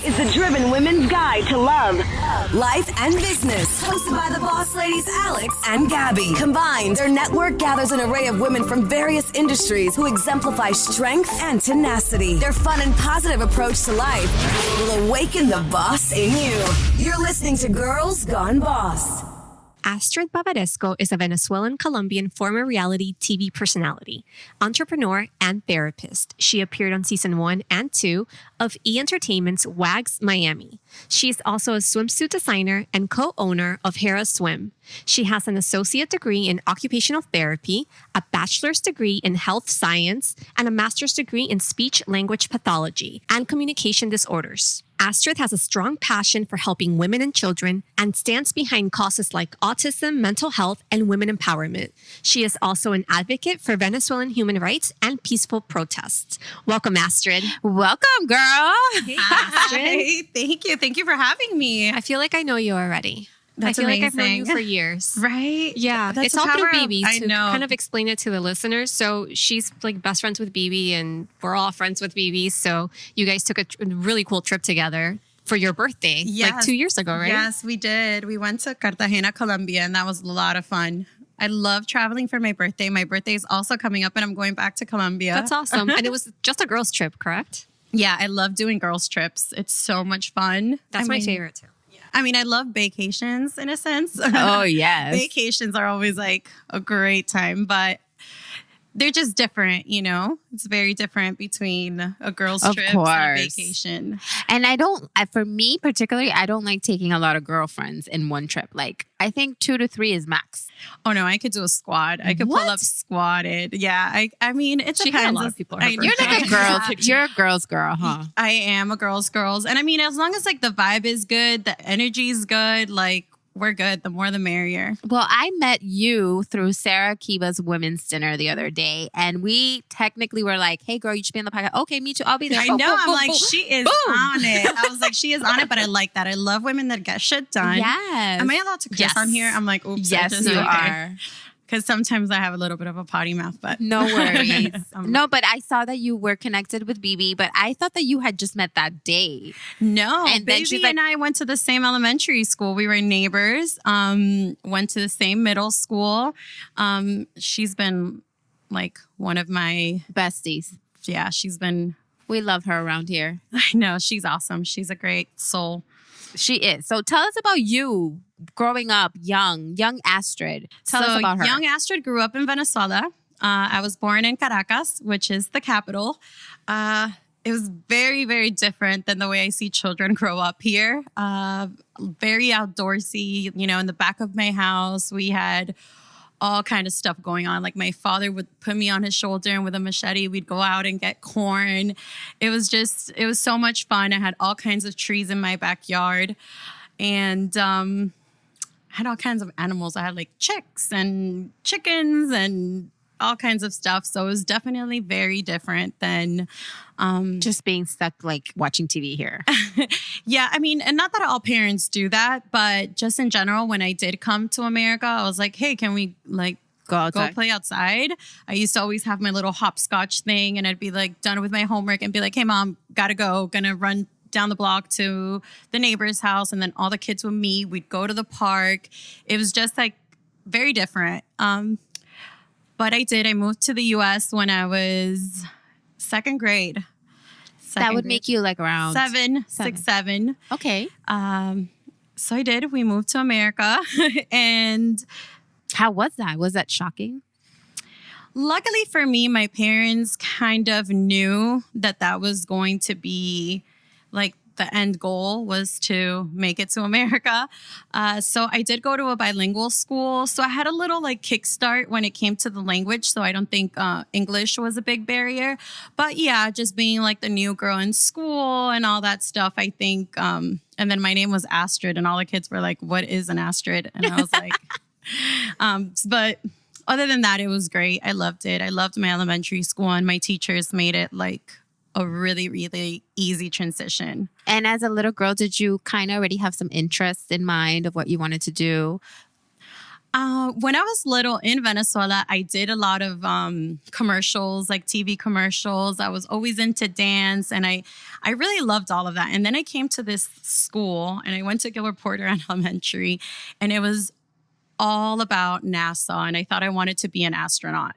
This is the Driven Women's Guide to Love, Life, and Business, hosted by the boss ladies Alex and Gabby. Combined, their network gathers an array of women from various industries who exemplify strength and tenacity. Their fun and positive approach to life will awaken the boss in you. You're listening to Girls Gone Boss. Astrid Bavaresco is a Venezuelan-Colombian former reality TV personality, entrepreneur, and therapist. She appeared on season 1 and 2 of E! Entertainment's Wags Miami. She is also a swimsuit designer and co-owner of Hera Swim. She has an associate degree in occupational therapy, a bachelor's degree in health science, and a master's degree in speech-language pathology and communication disorders. Astrid has a strong passion for helping women and children and stands behind causes like autism, mental health, and women empowerment. She is also an advocate for Venezuelan human rights and peaceful protests. Welcome, Astrid. Welcome, girl. Hey, Astrid. Hi. Thank you. Thank you for having me. I feel like I know you already. That's I feel amazing. like I've known you for years. Right? Yeah. That's it's the all through power of- Bibi I to know. kind of explain it to the listeners. So she's like best friends with Bibi and we're all friends with Bibi. So you guys took a really cool trip together for your birthday, like 2 years ago, right? Yes, we did. We went to Cartagena, Colombia, and that was a lot of fun. I love traveling for my birthday. My birthday is also coming up and I'm going back to Colombia. That's awesome. And it was just a girls trip, correct? Yeah, I love doing girls trips. It's so much fun. That's my favorite too. I mean, I love vacations in a sense. Oh, yes. Vacations are always like a great time, but they're just different, you know? It's very different between a girl's Of trip and a course. vacation. And for me particularly, I don't like taking a lot of girlfriends in one trip. Like, I think 2 to 3 is max. Oh no, I could do a squad. I could pull What? up squatted. Yeah, I mean, it She depends. had a lot of people on her I- You're like a Yeah. girl. You're a girl's girl, huh? I am a girl's. And I mean, as long as like the vibe is good, the energy is good, like we're good. The more the merrier. Well, I met you through Sarah Kiba's women's dinner the other day. And we technically were like, hey, girl, you should be on the podcast. Okay, me too. I'll be there. I Boom, know. boom, I'm boom, like, boom. she is Boom. on it. I was like, she is on it, but I like that. I love women that get shit done. Yes. Am I allowed to curse Yes. on here? I'm like, oops. Yes, you are. Because sometimes I have a little bit of a potty mouth, but No worries. Um, No, but I saw that you were connected with Bibi, but I thought that you had just met that day. No, And then Baby she's like- and I went to the same elementary school. We were neighbors. Went to the same middle school. She's been like one of my Besties. she's been. We love her around here. I know she's awesome. She's a great soul. She is. So tell us about you growing up young Astrid. Tell us about her. Young Astrid grew up in Venezuela. I was born in Caracas, which is the capital. It was very, very different than the way I see children grow up here. Very outdoorsy. You know, in the back of my house, we had all kind of stuff going on. Like my father would put me on his shoulder and with a machete, we'd go out and get corn. It was so much fun. I had all kinds of trees in my backyard and I had all kinds of animals. I had like chicks and chickens and all kinds of stuff. So it was definitely very different than just being stuck like watching TV here. yeah, I mean, and not that all parents do that, but just in general, when I did come to America, I was like, hey, can we like Go play outside? I used to always have my little hopscotch thing and I'd be like done with my homework and be like, hey, mom, gotta go. Gonna run down the block to the neighbor's house. And then all the kids would meet. We'd go to the park. It was just like very different. But I moved to the U.S. when I was second grade. That would make you like around 6, 7. Okay. So I did. We moved to America. And How was that? Was that shocking? luckily for me, my parents kind of knew that was going to be like the end goal was to make it to America. So I did go to a bilingual school. So I had a little like kickstart when it came to the language. So I don't think English was a big barrier. But yeah, just being like the new girl in school and all that stuff, I think. And then my name was Astrid and all the kids were like, what is an Astrid? And I was like, but other than that, it was great. I loved it. I loved my elementary school and my teachers made it like a really, really easy transition. And as a little girl, did you kind of already have some interests in mind of what you wanted to do? When I was little in Venezuela, I did a lot of commercials, like TV commercials. I was always into dance, and I really loved all of that. And then I came to this school, and I went to Gilbert Porter Elementary, and it was all about NASA, and I thought I wanted to be an astronaut.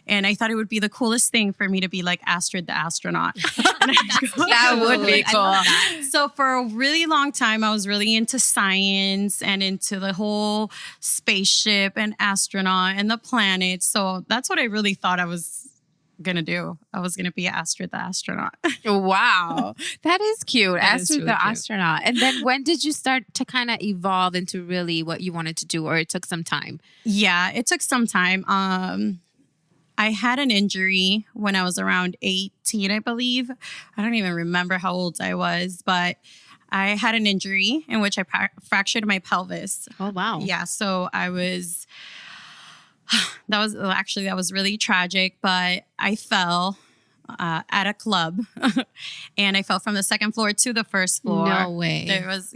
And I thought it would be the coolest thing for me to be like Astrid the astronaut. That would be cool. So for a really long time, I was really into science and into the whole spaceship and astronaut and the planet. So that's what I really thought I was going to do. I was going to be Astrid the astronaut. Wow. That is cute. That is Astrid really the cute. astronaut. And then when did you start to kind of evolve into really what you wanted to do, or it took some time? Yeah, it took some time. I had an injury when I was around 18, I believe. I don't even remember how old I was, but I had an injury in which I fractured my pelvis. Oh, wow. Yeah, so that was really tragic, but I fell at a club and I fell from the second floor to the first floor. No way. It was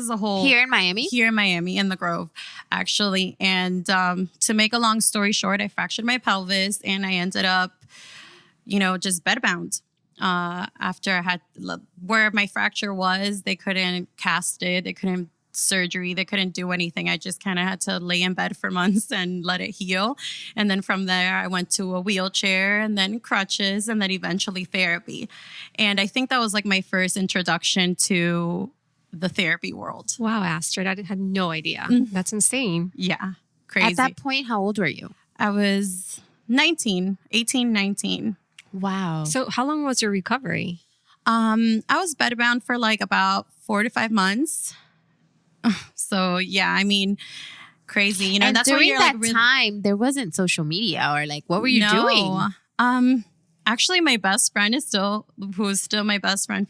a whole... Here in Miami? Here in Miami, in the Grove, actually. And to make a long story short, I fractured my pelvis and I ended up, just bedbound. After I had, where my fracture was, they couldn't cast it. They couldn't surgery. They couldn't do anything. I just kind of had to lay in bed for months and let it heal. And then from there, I went to a wheelchair and then crutches and then eventually therapy. And I think that was like my first introduction to the therapy world. Wow, Astrid, I had no idea. That's insane. Yeah, crazy. At that point, how old were you? I was 18, 19. Wow. So how long was your recovery? I was bedbound for like about 4 to 5 months. So yeah, I mean, crazy. And that's during where you're that like, really, time, there wasn't social media, or like, what were you doing? Actually, my best friend who is still my best friend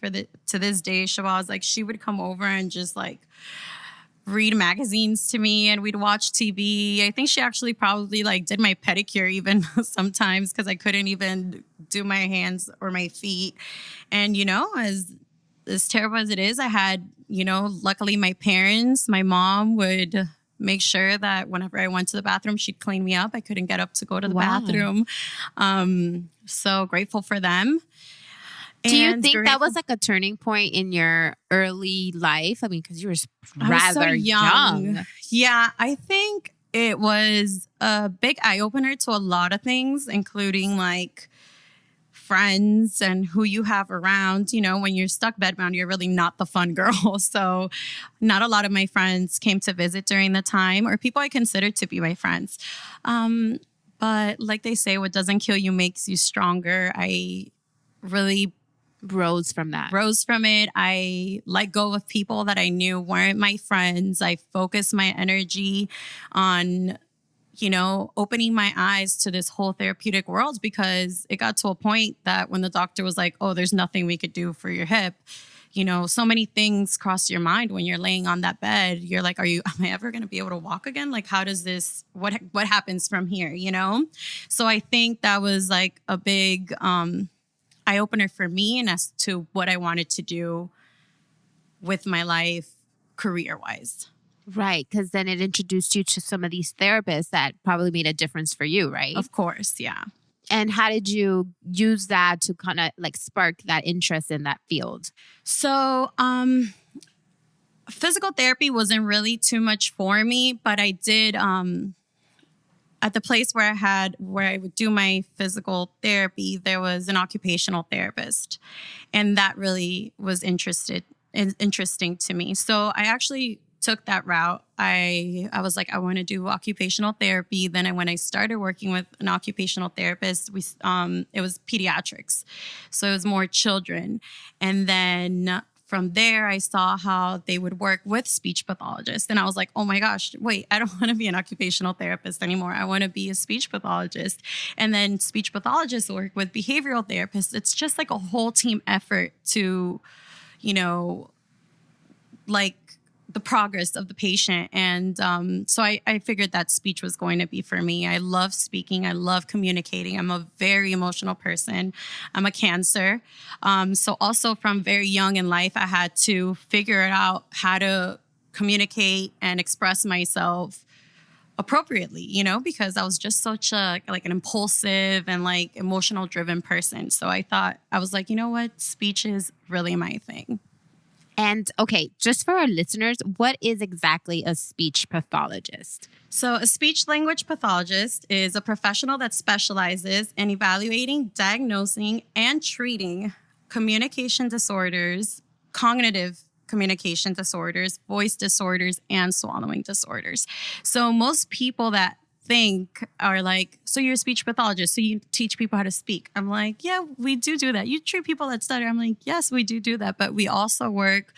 to this day, Shabazz, like she would come over and just like read magazines to me and we'd watch TV. I think she actually probably like did my pedicure even sometimes because I couldn't even do my hands or my feet. And, as terrible as it is, I had, luckily my parents, my mom would make sure that whenever I went to the bathroom, she'd clean me up. I couldn't get up to go to the bathroom. So grateful for them. Do you think that was like a turning point in your early life? I mean, because you were rather so young. Yeah, I think it was a big eye opener to a lot of things, including like friends and who you have around. When you're stuck bedbound, you're really not the fun girl. So not a lot of my friends came to visit during the time, or people I considered to be my friends. But like they say, what doesn't kill you makes you stronger. I really rose from it. I let go of people that I knew weren't my friends. I focused my energy on opening my eyes to this whole therapeutic world, because it got to a point that when the doctor was like, oh, there's nothing we could do for your hip, so many things cross your mind when you're laying on that bed. You're like, am I ever going to be able to walk again? Like, how does this, what happens from here, So I think that was like a big eye opener for me, and as to what I wanted to do with my life career-wise. Right, because then it introduced you to some of these therapists that probably made a difference for you, right? Of course, yeah. And how did you use that to kind of like spark that interest in that field? So, physical therapy wasn't really too much for me, but I did, at the place where I would do my physical therapy, there was an occupational therapist, and that really was interesting to me. So I actually took that route. I was like, I want to do occupational therapy. Then when I started working with an occupational therapist, it was pediatrics. So it was more children. And then from there, I saw how they would work with speech pathologists. And I was like, oh my gosh, wait, I don't want to be an occupational therapist anymore. I want to be a speech pathologist. And then speech pathologists work with behavioral therapists. It's just like a whole team effort to, like the progress of the patient. And so I figured that speech was going to be for me. I love speaking. I love communicating. I'm a very emotional person. I'm a Cancer. So also from very young in life, I had to figure out how to communicate and express myself appropriately, because I was just such an impulsive and like emotional driven person. So I was like, you know what? Speech is really my thing. And okay, just for our listeners, what is exactly a speech pathologist? So a speech language pathologist is a professional that specializes in evaluating, diagnosing, and treating communication disorders, cognitive communication disorders, voice disorders, and swallowing disorders. So most people that think are like, so you're a speech pathologist, so you teach people how to speak. I'm like, yeah, we do that. You treat people that stutter. I'm like, yes, we do that. But we also work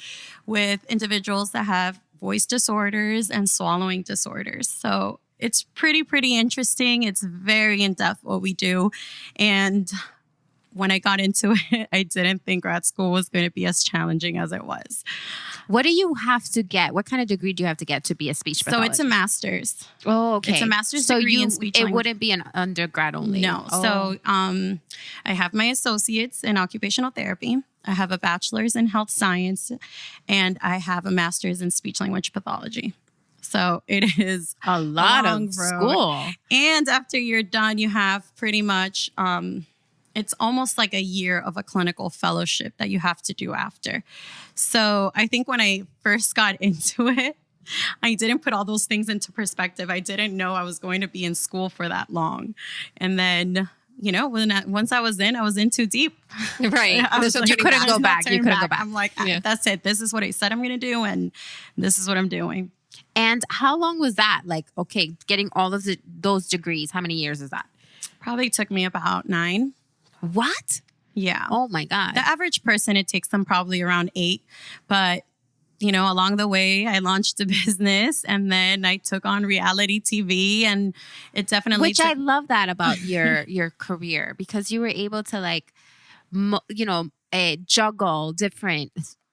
with individuals that have voice disorders and swallowing disorders. So it's pretty interesting. It's very in-depth what we do. And when I got into it, I didn't think grad school was going to be as challenging as it was. What do you have to get? What kind of degree do you have to get to be a speech pathologist? So it's a master's. Oh, okay. It's a master's degree in speech language. It wouldn't be an undergrad only? No. Oh. So I have my associates in occupational therapy. I have a bachelor's in health science, and I have a master's in speech language pathology. So it is a lot of school. And after you're done, you have pretty much... it's almost like a year of a clinical fellowship that you have to do after. So I think when I first got into it, I didn't put all those things into perspective. I didn't know I was going to be in school for that long. And then, once I was in too deep. Right. You couldn't go back. You couldn't go back. I'm like, that's it. This is what I said I'm going to do. And this is what I'm doing. And how long was that? Like, okay, getting all of those degrees, how many years is that? Probably took me about 9. What? Yeah. Oh my God. The average person, it takes them probably around 8. But, along the way, I launched a business and then I took on reality TV, and it definitely... Which I love that about your career, because you were able to juggle different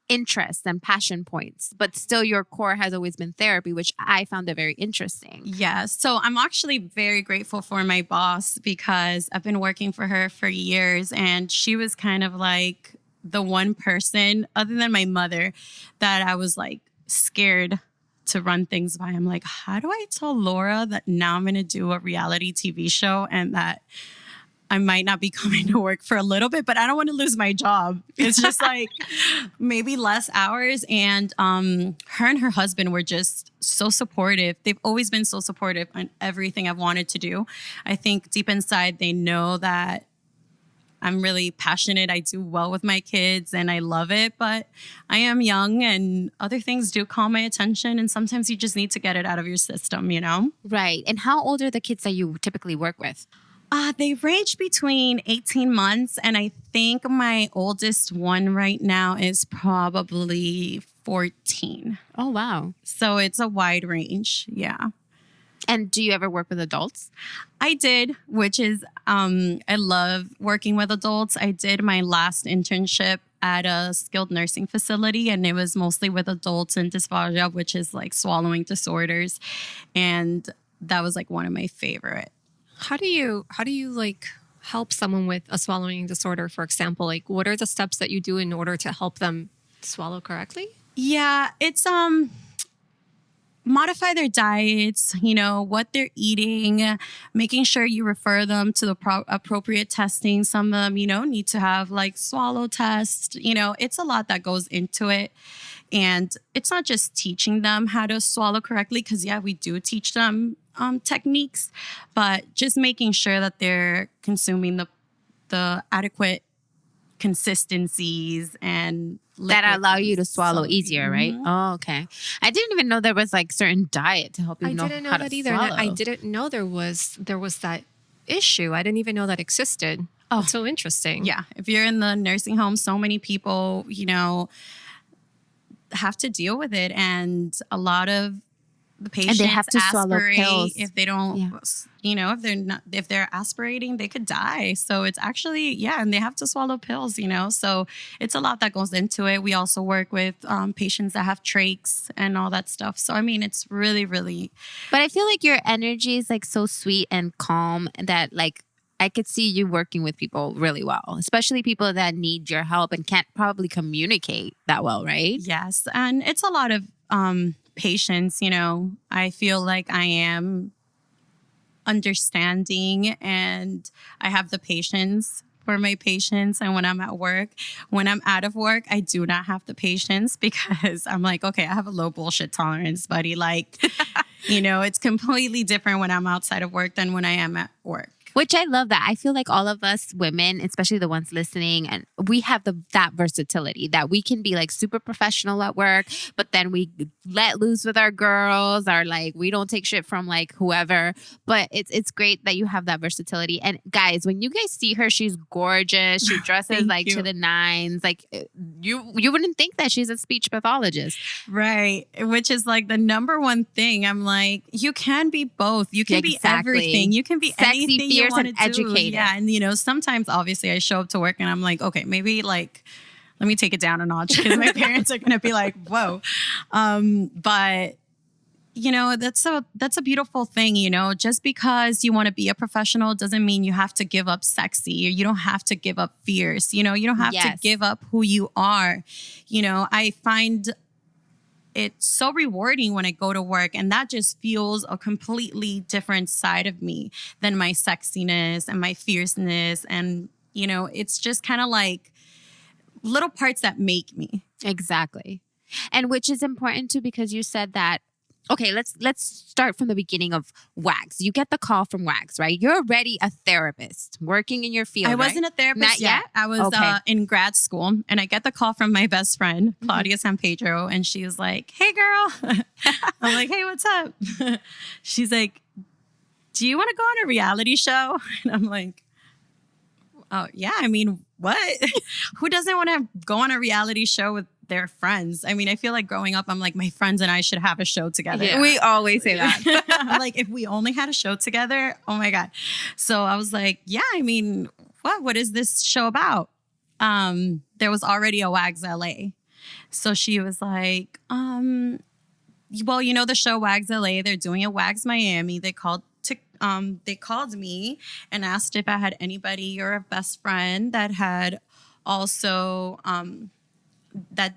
interests and passion points, but still your core has always been therapy, which I found it very interesting. Yeah. So I'm actually very grateful for my boss, because I've been working for her for years, and she was kind of like the one person other than my mother that I was like scared to run things by. I'm like, how do I tell Laura that now I'm going to do a reality TV show and that I might not be coming to work for a little bit, but I don't want to lose my job. It's just like maybe less hours. And her and her husband were just so supportive. They've always been so supportive on everything I've wanted to do. I think deep inside, they know that I'm really passionate. I do well with my kids and I love it, but I am young and other things do call my attention. And sometimes you just need to get it out of your system, Right. And how old are the kids that you typically work with? They range between 18 months, and I think my oldest one right now is probably 14. Oh, wow. So it's a wide range. Yeah. And do you ever work with adults? I did, which is, I love working with adults. I did my last internship at a skilled nursing facility, and it was mostly with adults and dysphagia, which is like swallowing disorders. And that was like one of my favorite. How do you like help someone with a swallowing disorder, for example? Like, what are the steps that you do in order to help them swallow correctly? Yeah, it's modify their diets, what they're eating, making sure you refer them to the appropriate testing. Some of them, need to have like swallow tests. It's a lot that goes into it. And it's not just teaching them how to swallow correctly, because, we do teach them techniques, but just making sure that they're consuming the adequate consistencies and that allow you to swallow easier, right? Oh, okay. I didn't even know there was like certain diet to help you know how to swallow. I didn't know that either. I didn't know there was that issue. I didn't even know that existed. Oh, it's so interesting. Yeah. If you're in the nursing home, so many people, have to deal with it. And a lot of the patients and they have to swallow pills. If they don't, if they're aspirating, they could die. So it's actually, and they have to swallow pills, so it's a lot that goes into it. We also work with patients that have trachs and all that stuff. So, I mean, it's really, really. But I feel like your energy is like so sweet and calm that like, I could see you working with people really well, especially people that need your help and can't probably communicate that well, right? Yes. And it's a lot of patience, I feel like I am understanding and I have the patience for my patients. And when I'm at work, when I'm out of work, I do not have the patience because I'm like, okay, I have a low bullshit tolerance, buddy. Like, it's completely different when I'm outside of work than when I am at work. Which I love that. I feel like all of us women, especially the ones listening, and we have that versatility that we can be like super professional at work, but then we let loose with our girls, or like we don't take shit from like whoever. But it's great that you have that versatility. And guys, when you guys see her, she's gorgeous. She dresses like to the nines. Like you wouldn't think that she's a speech pathologist, right? Which is like the number one thing. I'm like, you can be both. You can be everything. You can be sexy, anything. And educated. Yeah. And, sometimes obviously I show up to work and I'm like, okay, maybe like, let me take it down a notch because my parents are going to be like, whoa. But, that's a beautiful thing, just because you want to be a professional doesn't mean you have to give up sexy or you don't have to give up fierce. You don't have to give up who you are. I find it's so rewarding when I go to work, and that just fuels a completely different side of me than my sexiness and my fierceness. And, it's just kind of like little parts that make me. Exactly. And which is important too, because you said that, okay, let's start from the beginning of WAGS. You get the call from WAGS, right? You're already a therapist working in your field. I wasn't a therapist Not yet. I was in grad school, and I get the call from my best friend, Claudia San Pedro, and she was like, "Hey, girl." I'm like, "Hey, what's up?" She's like, "Do you want to go on a reality show?" And I'm like, "Oh, yeah. I mean, what? Who doesn't want to go on a reality show with their friends?" I mean, I feel like growing up, I'm like, my friends and I should have a show together. Yeah. We always say that. I'm like, if we only had a show together, oh my God. So I was like, yeah, I mean, what is this show about? There was already a WAGS LA. So she was like, well, the show WAGS LA, they're doing a WAGS Miami. They called me and asked if I had anybody or a best friend that had also, that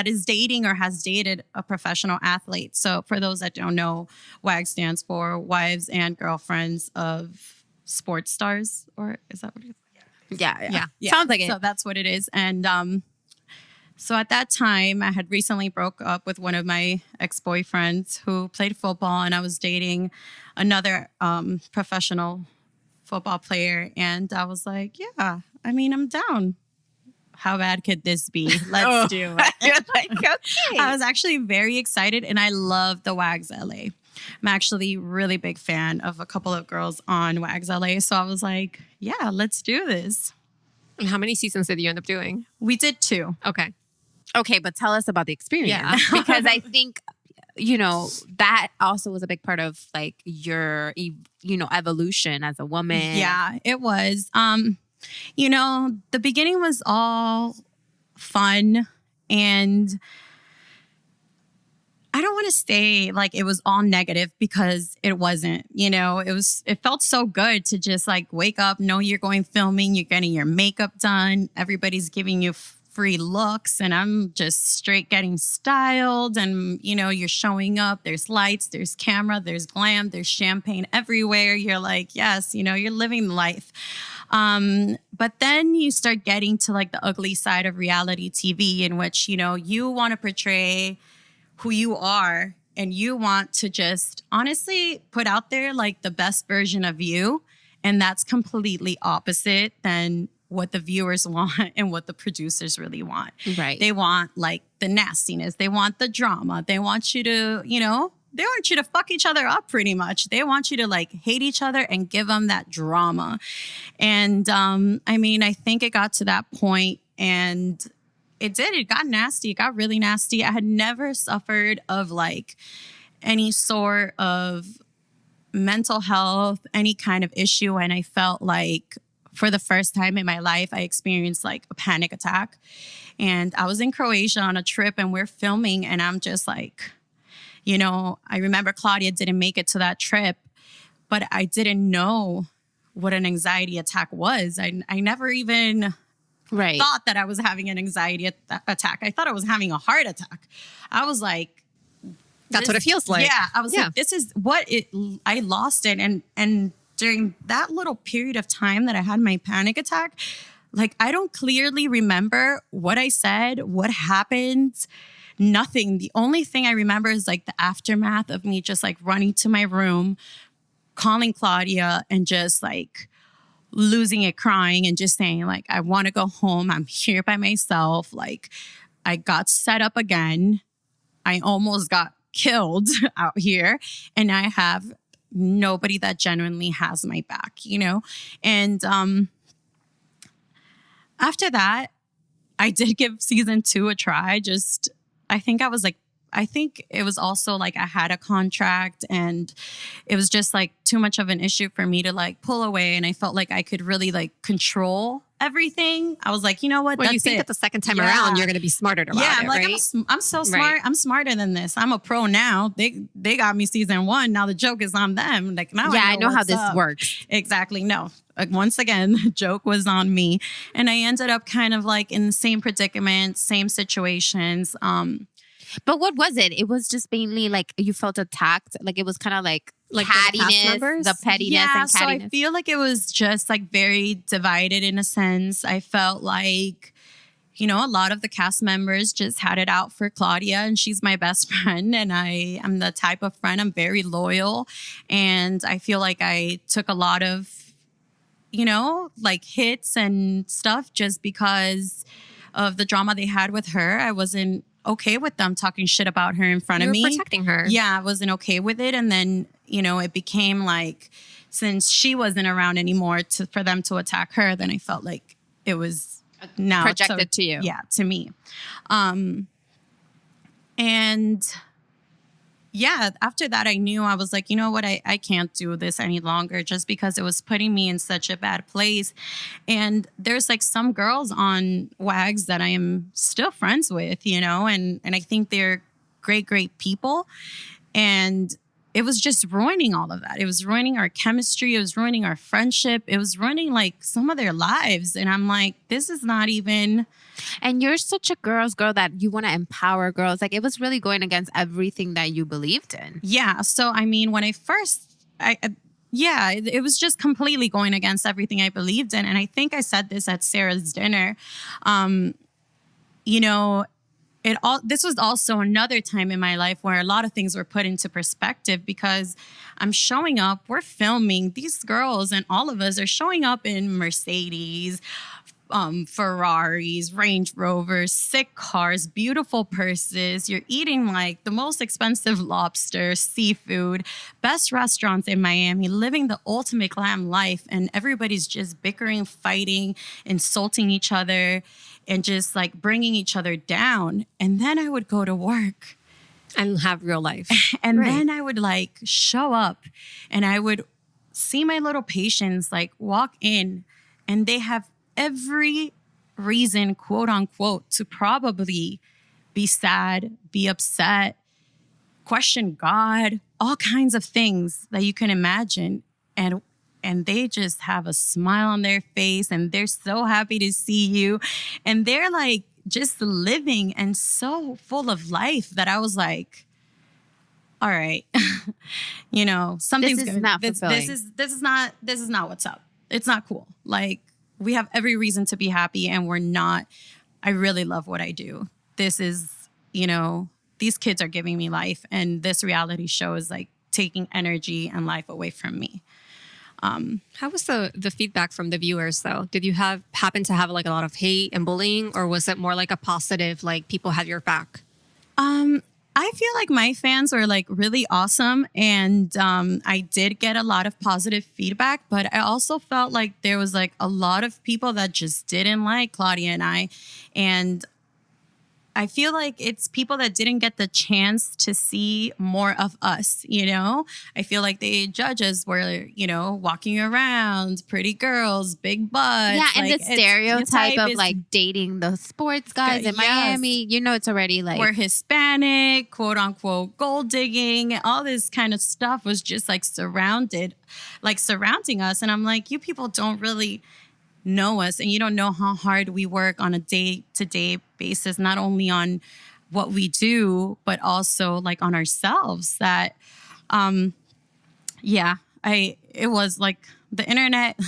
is dating or has dated a professional athlete. So for those that don't know, WAG stands for Wives and Girlfriends of Sports Stars, or is that what it is? Yeah. Sounds like it. So that's what it is. And so at that time, I had recently broke up with one of my ex-boyfriends who played football, and I was dating another professional football player. And I was like, yeah, I mean, I'm down. How bad could this be? Let's do it. You're like, okay. I was actually very excited, and I love the WAGS LA. I'm actually a really big fan of a couple of girls on WAGS LA. So I was like, yeah, let's do this. And how many seasons did you end up doing? We did 2. Okay, but tell us about the experience. Yeah. Because I think, that also was a big part of like your, evolution as a woman. Yeah, it was. The beginning was all fun, and I don't want to say like it was all negative because it wasn't. It felt so good to just like wake up, know you're going filming, you're getting your makeup done, everybody's giving you free looks, and I'm just straight getting styled, and you're showing up, there's lights, there's camera, there's glam, there's champagne everywhere. You're like, yes, you're living life. But then you start getting to like the ugly side of reality TV, in which, you want to portray who you are, and you want to just honestly put out there like the best version of you. And that's completely opposite than what the viewers want and what the producers really want. Right. They want like the nastiness. They want the drama. They want you to, they want you to fuck each other up pretty much. They want you to like hate each other and give them that drama. And I think it got to that point, and it did. It got nasty. It got really nasty. I had never suffered of like any sort of mental health, any kind of issue. And I felt like for the first time in my life, I experienced like a panic attack. And I was in Croatia on a trip, and we're filming, and I'm just like, I remember Claudia didn't make it to that trip, but I didn't know what an anxiety attack was. I never even thought that I was having an anxiety attack. I thought I was having a heart attack. I was like, That's what it feels like. Yeah. I was like, this is I lost it. And during that little period of time that I had my panic attack, like, I don't clearly remember what I said, what happened, nothing. The only thing I remember is like the aftermath of me just like running to my room, calling Claudia and just like losing it, crying and just saying like, I want to go home. I'm here by myself. Like, I got set up again. I almost got killed out here. And I have nobody that genuinely has my back, you know? And after that, I did give season 2 a try. I think it was also like I had a contract and it was just like too much of an issue for me to like pull away. And I felt like I could really like control everything. I was like, you know what? Well, you think that the second time around, you're going to be smarter about it, I'm like, right? I'm so smart. Right. I'm smarter than this. I'm a pro now. They got me season 1. Now the joke is on them. Like, now I know how this works. Exactly. No. Once again, the joke was on me. And I ended up kind of like in the same predicament, same situations. But what was it? It was just mainly like you felt attacked. Like it was kind of like cattiness, the pettiness and cattiness. So I feel like it was just like very divided in a sense. I felt like, you know, a lot of the cast members just had it out for Claudia, and she's my best friend. And I am the type of friend, I'm very loyal. And I feel like I took a lot of, you know, like hits and stuff just because of the drama they had with her. I wasn't okay with them talking shit about her in front of me. You were protecting her. Yeah, I wasn't okay with it. And then, you know, it became like, since she wasn't around anymore for them to attack her, then I felt like it was now projected to you. Yeah, to me. And yeah, after that, I knew, I was like, you know what, I can't do this any longer just because it was putting me in such a bad place. And there's like some girls on WAGs that I am still friends with, you know, and I think they're great, great people. And it was just ruining all of that. It was ruining our chemistry. It was ruining our friendship. It was ruining like some of their lives. And I'm like, this is not even... And you're such a girl's girl that you want to empower girls. Like it was really going against everything that you believed in. Yeah. So, I mean, when I first, it was just completely going against everything I believed in. And I think I said this at Sarah's dinner. You know, this was also another time in my life where a lot of things were put into perspective because I'm showing up, we're filming, these girls and all of us are showing up in Mercedes, Ferraris, Range Rovers, sick cars, beautiful purses. You're eating like the most expensive lobster, seafood, best restaurants in Miami, living the ultimate glam life. And everybody's just bickering, fighting, insulting each other, and just like bringing each other down. And then I would go to work and have real life. And then I would like show up and I would see my little patients like walk in, and they have every reason, quote unquote, to probably be sad, be upset, question God, all kinds of things that you can imagine. And they just have a smile on their face and they're so happy to see you. And they're like just living and so full of life that I was like, all right, you know, something's this is not fulfilling. This is not what's up. It's not cool. Like, we have every reason to be happy and we're not. I really love what I do. This is, you know, these kids are giving me life, and this reality show is like taking energy and life away from me. How was the feedback from the viewers though? Did you happen to have like a lot of hate and bullying, or was it more like a positive, like people have your back? I feel like my fans were like really awesome, and I did get a lot of positive feedback, but I also felt like there was like a lot of people that just didn't like Claudia and I. And I feel like it's people that didn't get the chance to see more of us, you know? I feel like the judges were, you know, walking around, pretty girls, big butts. Yeah, and like, the stereotype of like dating the sports guys in Miami, you know, it's already like... We're Hispanic, quote unquote, gold digging, all this kind of stuff was just like surrounding us. And I'm like, you people don't really know us, and you don't know how hard we work on a day-to-day basis, not only on what we do, but also like on ourselves that, it was like the internet,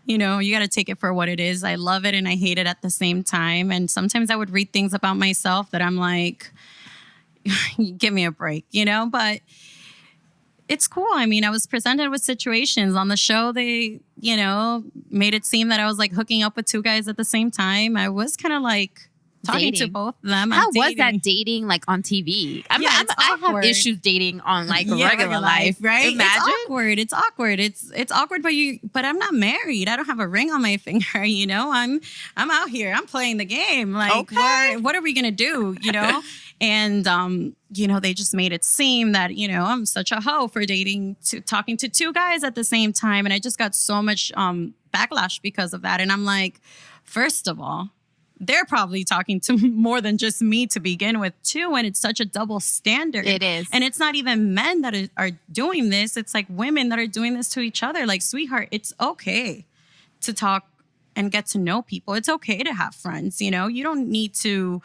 you got to take it for what it is. I love it and I hate it at the same time. And sometimes I would read things about myself that I'm like, give me a break, but it's cool. I mean, I was presented with situations on the show. They, made it seem that I was like hooking up with two guys at the same time. I was kind of like talking to both of them. How was that dating like on TV? I have issues dating on like regular life, right? Imagine. It's awkward. It's awkward, but I'm not married. I don't have a ring on my finger. I'm out here. I'm playing the game. Like, okay. what are we gonna do? And they just made it seem that I'm such a hoe for talking to two guys at the same time, and I just got so much backlash because of that. And I'm like, first of all, they're probably talking to more than just me to begin with, too. And it's such a double standard. It is. And it's not even men that are doing this. It's like women that are doing this to each other. Like, sweetheart, it's okay to talk and get to know people. It's okay to have friends. You don't need to,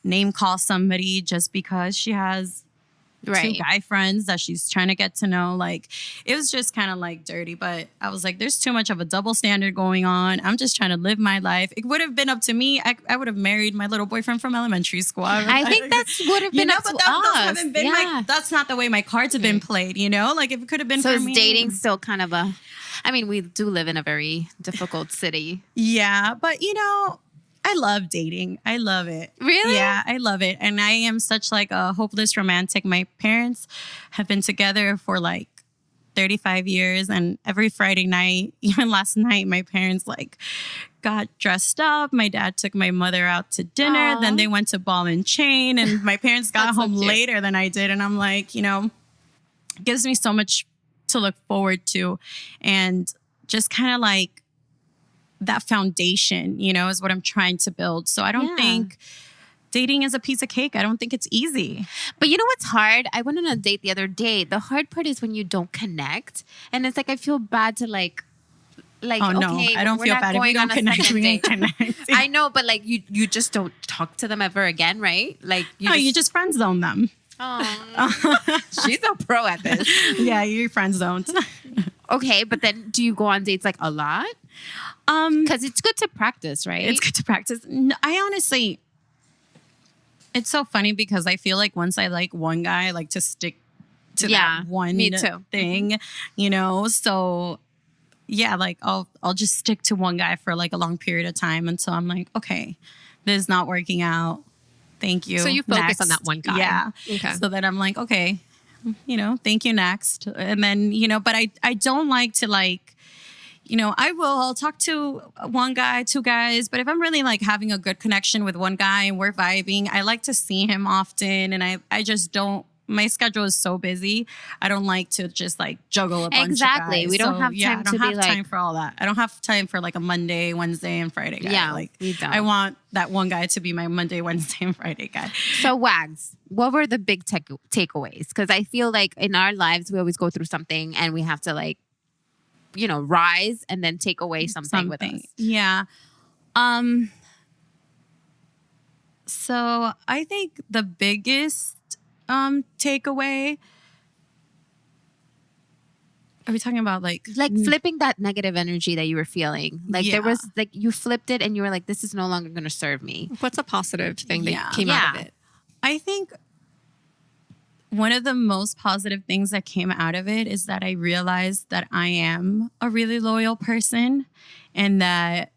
name call somebody just because she has two guy friends that she's trying to get to know. Like, it was just kind of like dirty, but I was like, there's too much of a double standard going on. I'm just trying to live my life. It would have been up to me. I would have married my little boyfriend from elementary school. I think that's would have been up to us. That's not the way my cards have been played, Like, if it could have been for me. So is dating still kind of we do live in a very difficult city. Yeah, but I love dating. I love it. Really? Yeah, I love it. And I am such like a hopeless romantic. My parents have been together for like 35 years. And every Friday night, even last night, my parents like got dressed up. My dad took my mother out to dinner. Then they went to Ball and Chain. And my parents got home later than I did. And I'm like, it gives me so much to look forward to. And just kind of like, that foundation, is what I'm trying to build. So I don't think dating is a piece of cake. I don't think it's easy. But you know what's hard? I went on a date the other day. The hard part is when you don't connect. And it's like, I feel bad to like, oh, no, okay, I don't feel bad if we don't connect. We ain't connect. I know, but like you just don't talk to them ever again, right? Like you just friend zone them. Oh, she's a pro at this. Yeah, you friend zoned. Okay, but then do you go on dates like a lot? Because it's good to practice, right? It's good to practice. No, I honestly, it's so funny because I feel like once I like one guy, I like to stick to that one thing, So yeah, like I'll just stick to one guy for like a long period of time until I'm like, okay, this is not working out. Thank you. So you focus on that one guy. Yeah. Okay. So then I'm like, okay, thank you, next. And then, but I don't like to like, I'll talk to one guy, two guys, but if I'm really like having a good connection with one guy and we're vibing, I like to see him often. And I just don't, my schedule is so busy. I don't like to just like juggle a bunch of guys. We don't have time to be like. I don't have time for all that. I don't have time for like a Monday, Wednesday, and Friday guy. Yeah, like we don't. I want that one guy to be my Monday, Wednesday, and Friday guy. So Wags, what were the big takeaways? Because I feel like in our lives, we always go through something and we have to like, rise and then take away something with us. Yeah. So I think the biggest takeaway. Are we talking about like flipping that negative energy that you were feeling? Like there was like you flipped it and you were like, this is no longer going to serve me. What's a positive thing that came out of it? I think one of the most positive things that came out of it is that I realized that I am a really loyal person and that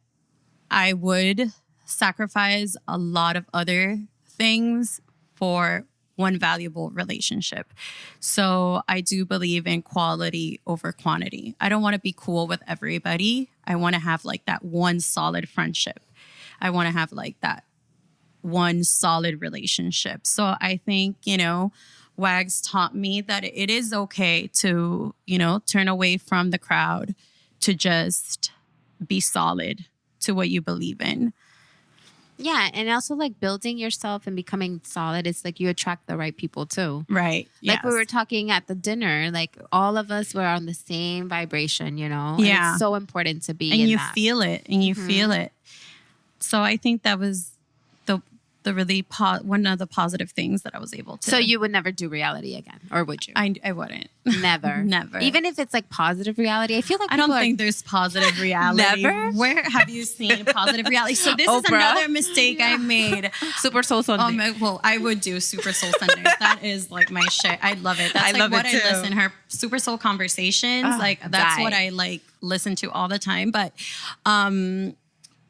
I would sacrifice a lot of other things for one valuable relationship. So I do believe in quality over quantity. I don't want to be cool with everybody. I want to have like that one solid friendship. I want to have like that one solid relationship. So I think, Wags taught me that it is okay to, turn away from the crowd, to just be solid to what you believe in. Yeah. And also like building yourself and becoming solid. It's like you attract the right people too. Right. Like we were talking at the dinner, like all of us were on the same vibration, Yeah. And it's so important to be and in you that. feel it and you feel it. So I think that was one of the positive things that I was able to. So you would never do reality again, or would you? I wouldn't. Never. Never. Even if it's like positive reality, I feel like I don't think there's positive reality. Never? Where have you seen positive reality? So this is Oprah? another mistake I made. Super Soul Sunday. Well, I would do Super Soul Sundays. That is like my shit. I love it. That's I like love what it too. I listen. Her Super Soul Conversations. Like that's what I like listen to all the time. But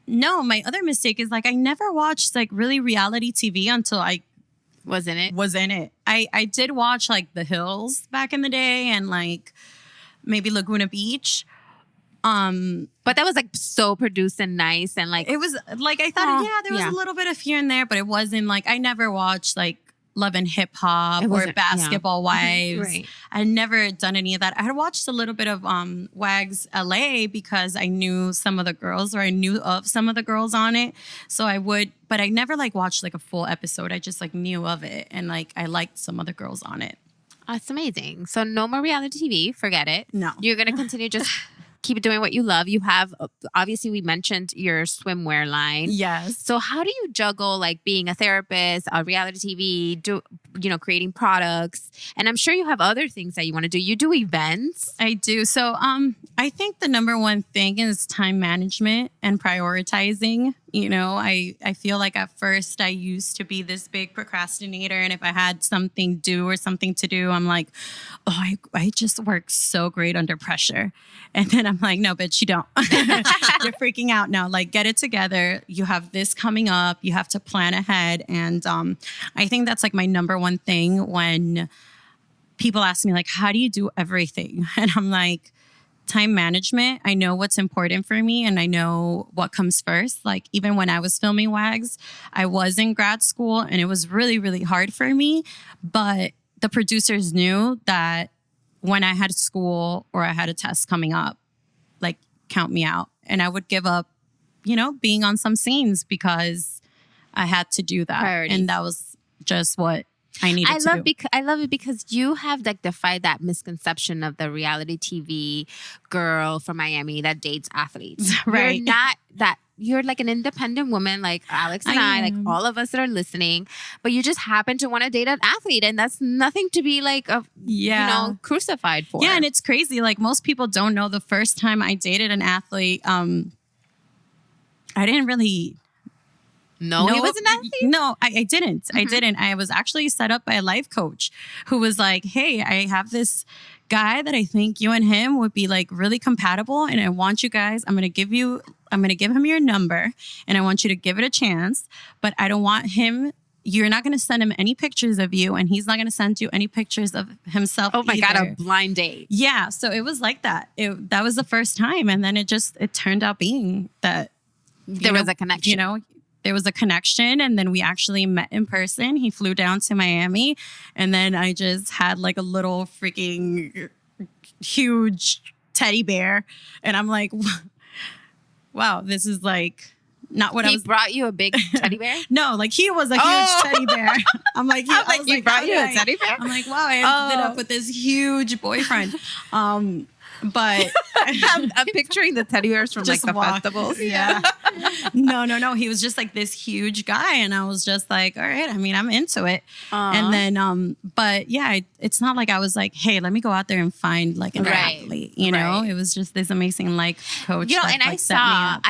no, my other mistake is like I never watched like really reality TV until I was in it. I did watch like The Hills back in the day and like maybe Laguna Beach. But that was like so produced and nice and like it was like I thought there was a little bit of here and there, but it wasn't like I never watched like Love and Hip Hop or Basketball Wives. Right. I had never done any of that. I had watched a little bit of Wags LA because I knew some of the girls or I knew of some of the girls on it. So I would, but I never like watched like a full episode. I just like knew of it and like I liked some of the girls on it. that's amazing. So no more reality TV. Forget it. No. You're going to continue just keep doing what you love. You have, obviously we mentioned your swimwear line. Yes. So how do you juggle like being a therapist, reality TV, creating products? And I'm sure you have other things that you want to do. You do events. I do. So I think the number one thing is time management and prioritizing. You know, I feel like at first I used to be this big procrastinator. And if I had something due or something to do, I'm like, oh, I just work so great under pressure. And then I'm like, no, bitch, you don't. You're freaking out now. Like, get it together. You have this coming up. You have to plan ahead. And I think that's like my number one thing when people ask me, like, how do you do everything? And I'm like, time management. I know what's important for me and I know what comes first. Like even when I was filming Wags, I was in grad school and it was really, really hard for me. But the producers knew that when I had school or I had a test coming up, like count me out. And I would give up, being on some scenes because I had to do that. Priorities. And that was just what I needed to do. I love it because you have like defied that misconception of the reality TV girl from Miami that dates athletes. Right. You're not that. You're like an independent woman, like Alex and I, like all of us that are listening. But you just happen to want to date an athlete, and that's nothing to be like, crucified for. Yeah, and it's crazy. Like most people don't know. The first time I dated an athlete, I didn't really. No, he was an athlete? No, I didn't. Mm-hmm. I didn't. I was actually set up by a life coach who was like, hey, I have this guy that I think you and him would be like really compatible. And I want you guys, I'm going to give him your number and I want you to give it a chance. But I don't want him, you're not going to send him any pictures of you and he's not going to send you any pictures of himself. Oh my either. God, a blind date. Yeah. So it was like that. That was the first time. And then it turned out being that there was a connection. There was a connection and then we actually met in person. He flew down to Miami and then I just had like a little freaking huge teddy bear. And I'm like, wow, this is like not what I was. He brought you a big teddy bear? No, like he was a huge teddy bear. I'm like, he brought you a teddy bear? I'm like, wow, I ended up with this huge boyfriend. But I'm picturing the teddy bears from like the festivals. Yeah. No. He was just like this huge guy. And I was just like, all right, I mean, I'm into it. And then, but yeah, it's not like I was like, hey, let me go out there and find like an athlete, It was just this amazing life coach. And I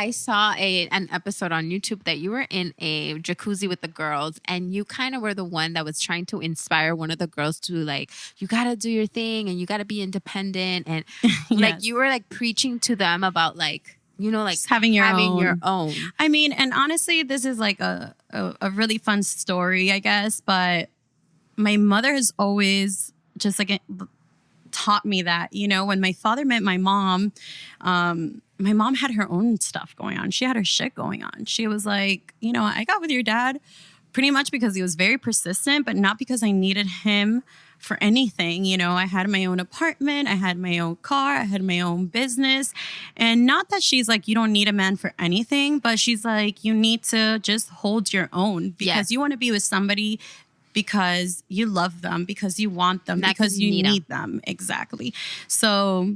saw an episode on YouTube that you were in a jacuzzi with the girls and you kind of were the one that was trying to inspire one of the girls to like, you got to do your thing and you got to be independent. And like you were like preaching to them about like, like just having your own. I mean, and honestly, this is like a really fun story, I guess. But my mother has always just like taught me that, when my father met my mom had her own stuff going on. She had her shit going on. She was like, I got with your dad pretty much because he was very persistent, but not because I needed him for anything. I had my own apartment, I had my own car, I had my own business. And not that she's like, you don't need a man for anything, but she's like, you need to just hold your own because you want to be with somebody because you love them, because you want them, because you need them. Exactly. So,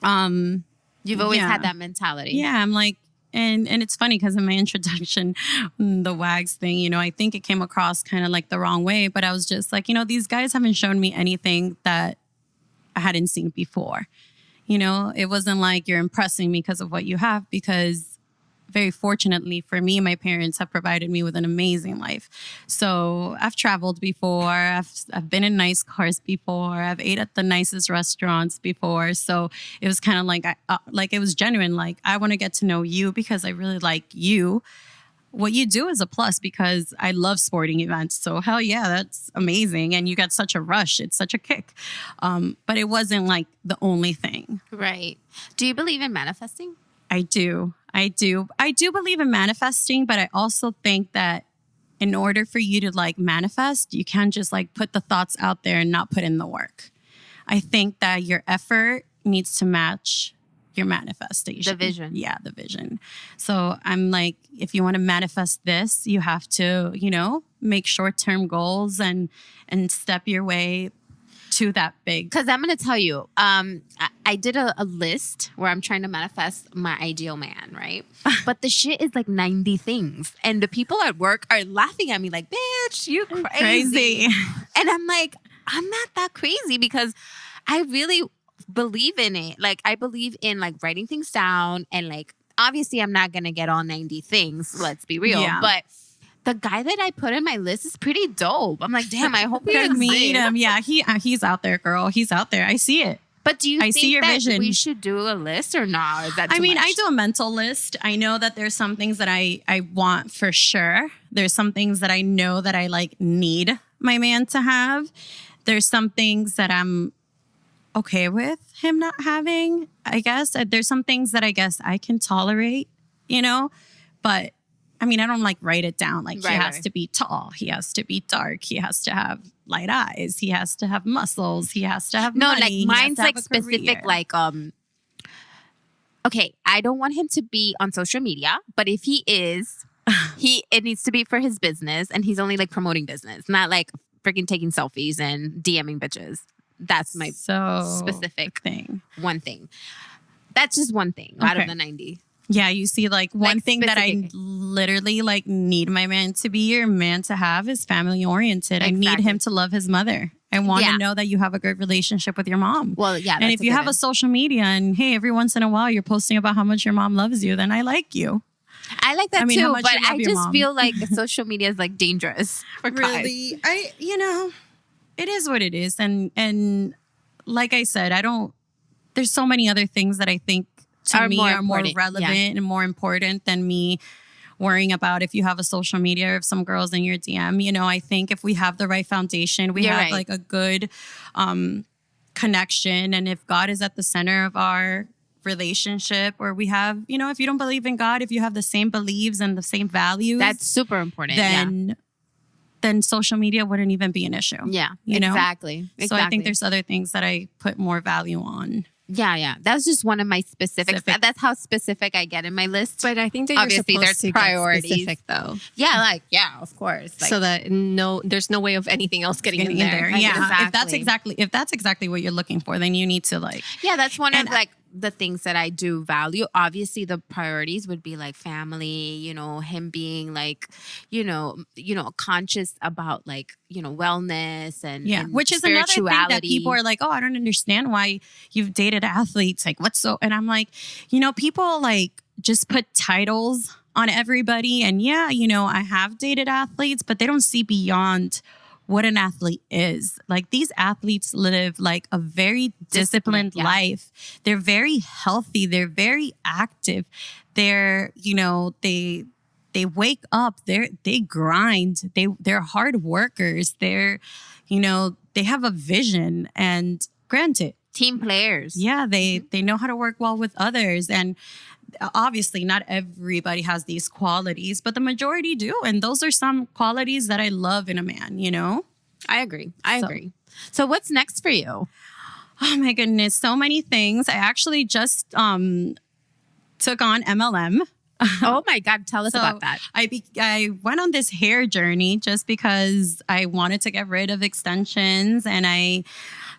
you've always had that mentality. Yeah. I'm like, and it's funny because in my introduction, the wags thing, you know, I think it came across kind of like the wrong way, but I was just like, you know, these guys haven't shown me anything that I hadn't seen before. You know, it wasn't like you're impressing me because of what you have, because very fortunately for me, my parents have provided me with an amazing life. So I've traveled before. I've been in nice cars before. I've ate at the nicest restaurants before. So it was kind of like it was genuine. Like, I want to get to know you because I really like you. What you do is a plus because I love sporting events. So hell yeah, that's amazing. And you get such a rush. It's such a kick. But it wasn't like the only thing. Right. Do you believe in manifesting? I do believe in manifesting, but I also think that in order for you to like manifest, you can't just like put the thoughts out there and not put in the work. I think that your effort needs to match your manifestation. The vision. Yeah, the vision. So I'm like, if you want to manifest this, you have to, you know, make short-term goals and step your way to that big. Because I'm going to tell you, I did a list where I'm trying to manifest my ideal man, right? But the shit is like 90 things. And the people at work are laughing at me like, bitch, you crazy. And I'm like, I'm not that crazy because I really believe in it. Like, I believe in like writing things down and like, obviously I'm not going to get all 90 things. Let's be real. Yeah. But the guy that I put in my list is pretty dope. I'm like, damn, I hope we meet him. Yeah, he's out there, girl. He's out there. I see it. But do you think that vision. We should do a list or not? Is that too much? I do a mental list. I know that there's some things that I want for sure. There's some things that I know that I like need my man to have. There's some things that I'm okay with him not having, I guess. There's some things that I guess I can tolerate, you know, but I mean, I don't like write it down. Like, he has to be tall. He has to be dark. He has to have light eyes. He has to have muscles. He has to have money. Like mine's like specific, like, okay, I don't want him to be on social media, but if he is, it needs to be for his business, and he's only like promoting business, not like freaking taking selfies and DMing bitches. That's my specific thing. One thing. That's just one thing out of the 90. Yeah, you see, like one thing that I literally like need my man to be your man to have is family oriented. Exactly. I need him to love his mother. I want to know that you have a good relationship with your mom. Well, yeah. And if you have a social media and hey, every once in a while you're posting about how much your mom loves you, then I like you. I like that too, but I just feel like social media is like dangerous for guys. Really, it is what it is, and like I said, there's so many other things that I think to me are more relevant and more important than me worrying about if you have a social media or if some girls in your DM. You know, I think if we have the right foundation, we have like a good connection, and if God is at the center of our relationship, or we have, you know, if you don't believe in God, if you have the same beliefs and the same values, that's super important. Then social media wouldn't even be an issue. Yeah, you know? Exactly. So I think there's other things that I put more value on. Yeah. That's just one of my specifics. That's how specific I get in my list. But I think that obviously you're supposed there's to priorities. Get specific, though. Yeah, of course. Like, so that there's no way of anything else getting in there. Yeah, exactly. If that's exactly what you're looking for, then you need to like. Yeah, that's one of like the things that I do value. Obviously, the priorities would be like family. You know, him being like, you know, conscious about like, you know, wellness and which is another thing that people are like, oh, I don't understand why you've dated athletes. Like, what's so? And I'm like, you know, people like just put titles on everybody, and you know, I have dated athletes, but they don't see beyond what an athlete is. Like, these athletes live like a very disciplined life. They're very healthy. They're very active. They're, you know, they wake up, they grind. They're hard workers. They're, you know, they have a vision, and granted, team players. Yeah, they know how to work well with others, and obviously not everybody has these qualities, but the majority do. And those are some qualities that I love in a man, you know? I agree. I agree. So what's next for you? Oh my goodness. So many things. I actually just took on MLM. Oh my God. Tell us about that. I went on this hair journey just because I wanted to get rid of extensions, and I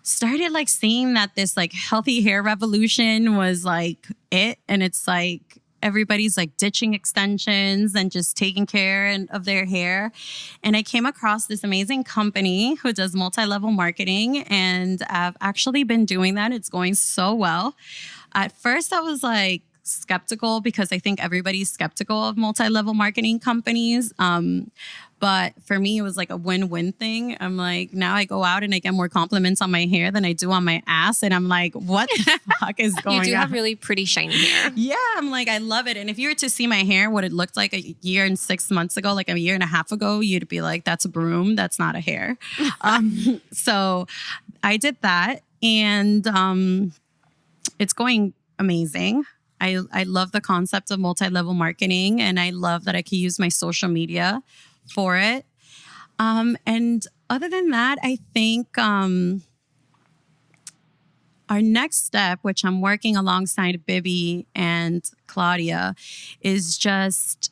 started like seeing that this like healthy hair revolution was like it. And it's like, everybody's like ditching extensions and just taking care of their hair. And I came across this amazing company who does multi-level marketing, and I've actually been doing that. It's going so well. At first, I was like skeptical because I think everybody's skeptical of multi-level marketing companies. But for me, it was like a win-win thing. I'm like, now I go out and I get more compliments on my hair than I do on my ass. And I'm like, what the fuck is going on? You do have really pretty shiny hair. Yeah, I'm like, I love it. And if you were to see my hair, what it looked like a year and 6 months ago, like a year and a half ago, you'd be like, that's a broom. That's not a hair. So I did that. And it's going amazing. I love the concept of multi-level marketing, and I love that I can use my social media for it. And other than that, I think our next step, which I'm working alongside Bibi and Claudia, is just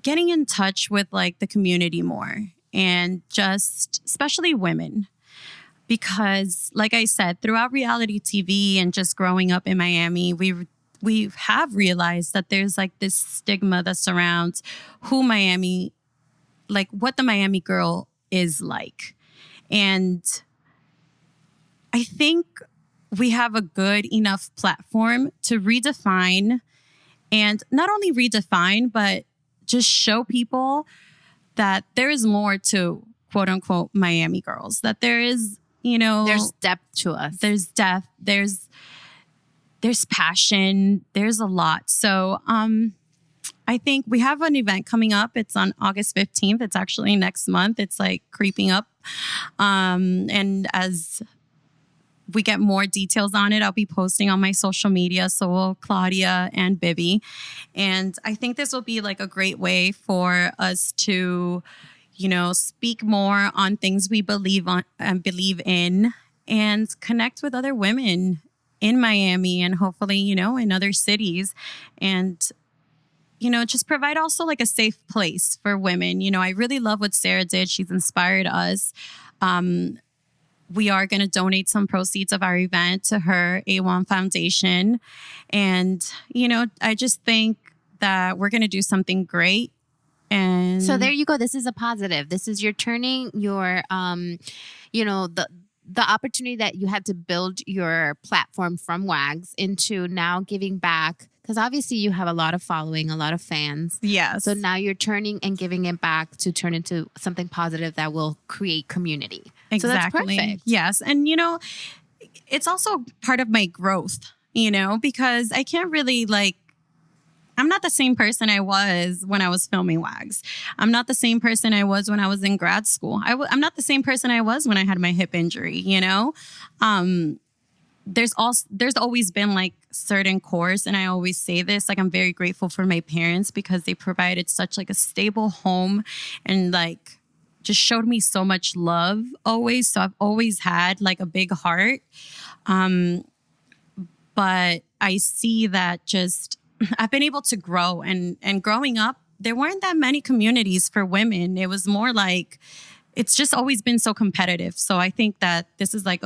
getting in touch with like the community more, and just especially women. Because like I said, throughout reality TV and just growing up in Miami, we have realized that there's like this stigma that surrounds what the Miami girl is like. And I think we have a good enough platform to redefine, and not only redefine, but just show people that there is more to quote unquote Miami girls, that there is, there's depth to us. There's depth. There's passion. There's a lot. So I think we have an event coming up. It's on August 15th. It's actually next month. It's like creeping up. And as we get more details on it, I'll be posting on my social media. So will Claudia and Bibi. And I think this will be like a great way for us to speak more on things we believe in, and connect with other women in Miami and hopefully, in other cities. And, just provide also like a safe place for women. I really love what Sarah did. She's inspired us. We are going to donate some proceeds of our event to her A1 Foundation. And, I just think that we're going to do something great. And so there you go. This is a positive. This is you're turning your, the opportunity that you had to build your platform from WAGS into now giving back. Because obviously you have a lot of following, a lot of fans. Yes. So now you're turning and giving it back to turn into something positive that will create community. Exactly. So that's perfect. Yes. And, it's also part of my growth, because I can't really I'm not the same person I was when I was filming WAGS. I'm not the same person I was when I was in grad school. I'm not the same person I was when I had my hip injury, There's always been like certain cores, and I always say this, like I'm very grateful for my parents because they provided such like a stable home and like just showed me so much love always. So I've always had like a big heart. But I see that just I've been able to grow, and growing up, there weren't that many communities for women. It was more like, it's just always been so competitive. So I think that this is like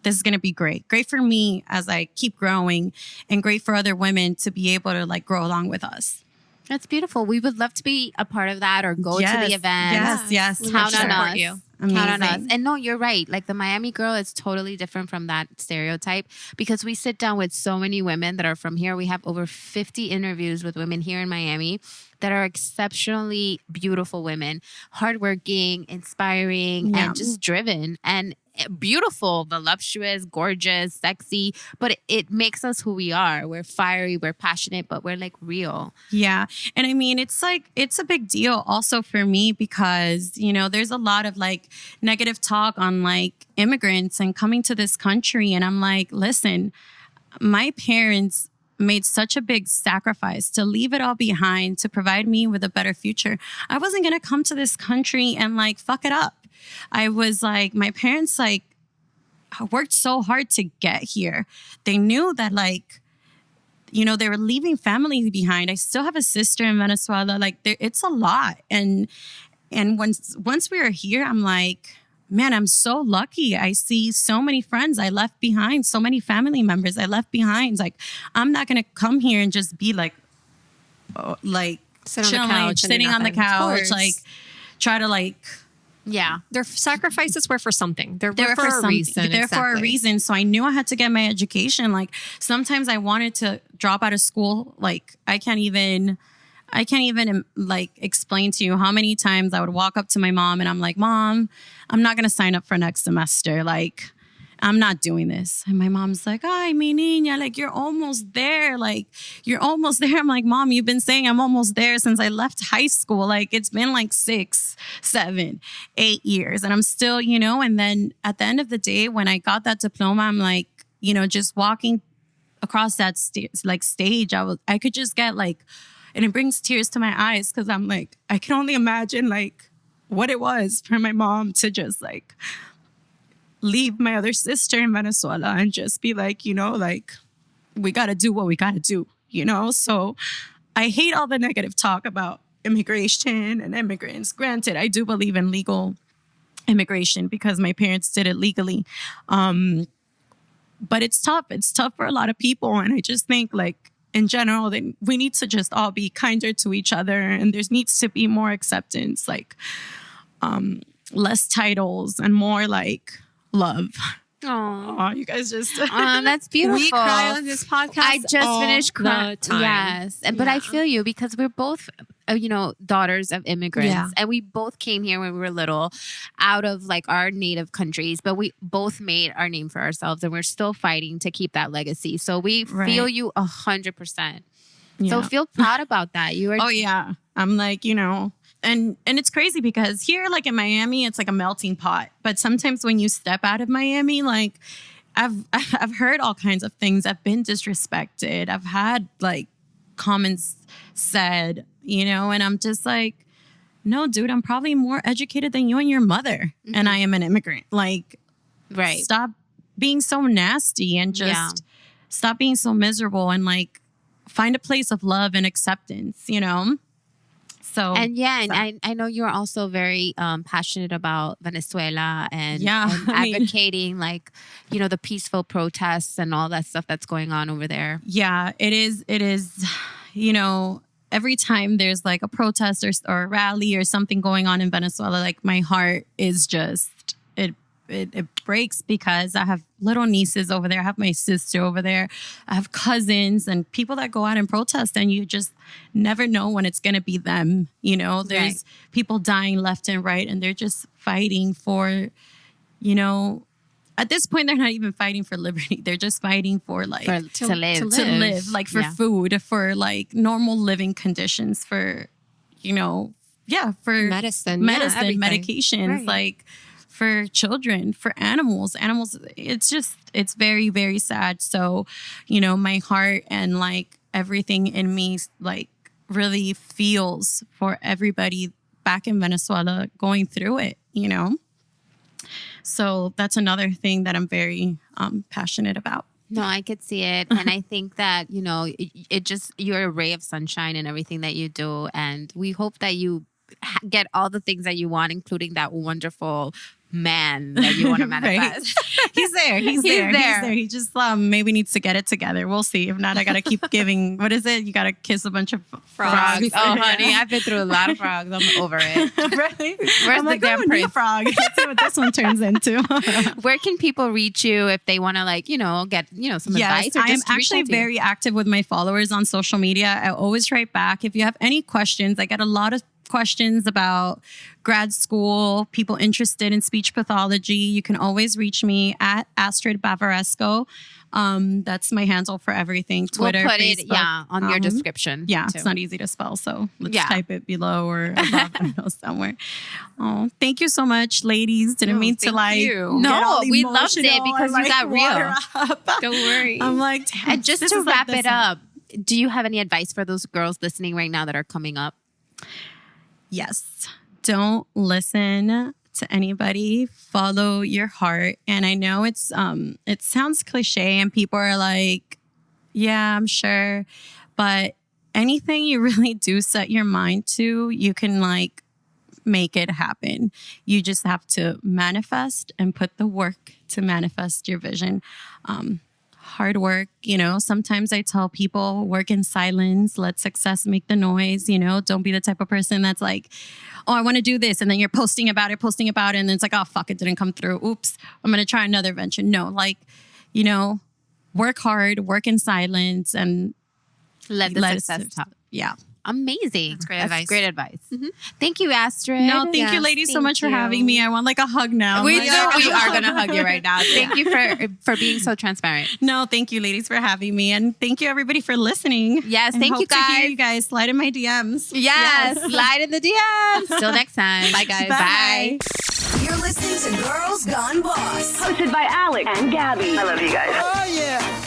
this is going to be great. Great for me as I keep growing, and great for other women to be able to like grow along with us. That's beautiful. We would love to be a part of that or go to the event. Yes. Count on us. Amazing. Count on us. And no, you're right. Like the Miami girl is totally different from that stereotype, because we sit down with so many women that are from here. We have over 50 interviews with women here in Miami that are exceptionally beautiful women, hardworking, inspiring, and just driven and beautiful, voluptuous, gorgeous, sexy. But it makes us who we are. We're fiery, we're passionate, but we're like real. Yeah. And I mean, it's a big deal also for me because, there's a lot of like negative talk on like immigrants and coming to this country. And I'm like, listen, my parents made such a big sacrifice to leave it all behind to provide me with a better future. I wasn't going to come to this country and like fuck it up. I was like, my parents like worked so hard to get here. They knew that like, they were leaving family behind. I still have a sister in Venezuela. Like it's a lot. And once we were here, I'm like, man, I'm so lucky. I see so many friends I left behind, so many family members I left behind. Like, I'm not going to come here and just be like Sit on the couch, sitting on the couch, like try to like. Yeah. Their sacrifices were for something. They were for a something. reason. They're for a reason. So I knew I had to get my education. Like sometimes I wanted to drop out of school. Like I can't even like explain to you how many times I would walk up to my mom and I'm like, Mom, I'm not going to sign up for next semester. Like, I'm not doing this. And my mom's like, ay, mi niña, like, you're almost there. Like, you're almost there. I'm like, Mom, you've been saying I'm almost there since I left high school. Like, it's been like 6, 7, 8 years. And I'm still, you know, and then at the end of the day, when I got that diploma, I'm like, you know, just walking across that stage, I could just get like, and it brings tears to my eyes because I'm like, I can only imagine like what it was for my mom to just like leave my other sister in Venezuela and just be like, you know, like, we got to do what we got to do, you know? So I hate all the negative talk about immigration and immigrants. Granted, I do believe in legal immigration because my parents did it legally. But it's tough. It's tough for a lot of people. And I just think like, in general, we need to just all be kinder to each other. And there needs to be more acceptance, like less titles and more like love. Oh, you guys just... that's beautiful. We cry on this podcast. I just finished crying. Yes. But I feel you because we're both, you know, daughters of immigrants. Yeah. And we both came here when we were little out of like our native countries. But we both made our name for ourselves and we're still fighting to keep that legacy. So we feel you 100%. Yeah. So feel proud about that. You are... Oh, yeah. I'm like, you know... And it's crazy because here, like in Miami, it's like a melting pot. But sometimes when you step out of Miami, like I've heard all kinds of things. I've been disrespected. I've had like comments said, you know, and I'm just like, no, dude, I'm probably more educated than you and your mother. Mm-hmm. And I am an immigrant. Like, stop being so nasty and just stop being so miserable and like find a place of love and acceptance, you know? So, and I know you're also very passionate about Venezuela and advocating like, you know, the peaceful protests and all that stuff that's going on over there. Yeah, it is, you know, every time there's like a protest or a rally or something going on in Venezuela, like my heart is just, it breaks because I have little nieces over there. I have my sister over there. I have cousins and people that go out and protest and you just never know when it's going to be them. You know, there's people dying left and right and they're just fighting for, you know, at this point, they're not even fighting for liberty. They're just fighting for like to live, like for food, for like normal living conditions, for, you know, for medicine, medications, like for children, for animals, it's very, very sad. So, you know, my heart and like everything in me, like really feels for everybody back in Venezuela going through it, you know? So that's another thing that I'm very passionate about. No, I could see it. And I think that, you know, you're a ray of sunshine in everything that you do. And we hope that you get all the things that you want, including that wonderful man that you want to manifest. He's there. He just maybe needs to get it together. We'll see. If not, I got to keep giving, what is it? You got to kiss a bunch of frogs. Oh, honey, I've been through a lot of frogs. I'm over it. Really? Where's the damn prince? Frog. Let's see what this one turns into. Where can people reach you if they want to, like, you know, get, you know, some advice? Or just I'm actually very active with my followers on social media. I always write back. If you have any questions, I get a lot of questions about grad school, people interested in speech pathology. You can always reach me at Astrid Bavaresco. That's my handle for everything. Twitter, we'll put Facebook. it on your description. Yeah, too. It's not easy to spell, so let's type it below or above, I don't know, somewhere. Oh, thank you so much, ladies. Didn't mean to like. No, we loved it because you got real. Don't worry. I'm like, damn, and just to wrap it up, do you have any advice for those girls listening right now that are coming up? Yes. Don't listen to anybody. Follow your heart. And I know it sounds cliche and people are like, yeah, I'm sure. But anything you really do set your mind to, you can like make it happen. You just have to manifest and put the work to manifest your vision. Hard work, sometimes I tell people work in silence, let success make the noise, don't be the type of person that's like, oh, I want to do this. And then you're posting about it. And then it's like, oh, fuck, it didn't come through. Oops, I'm going to try another venture. No, work hard, work in silence, and let the success talk. Yeah. Amazing. That's great advice. Great advice. Mm-hmm. Thank you, Astrid. No, thank you, ladies, so much for having me. I want like a hug now. We are going to hug you right now. Thank you for being so transparent. No, thank you, ladies, for having me. And thank you, everybody, for listening. Yes, thank you, guys. To hear you guys. Slide in my DMs. Yes, slide in the DMs. Till next time. Bye, guys. Bye. You're listening to Girls Gone Boss, hosted by Alex and Gabby. I love you guys. Oh, yeah.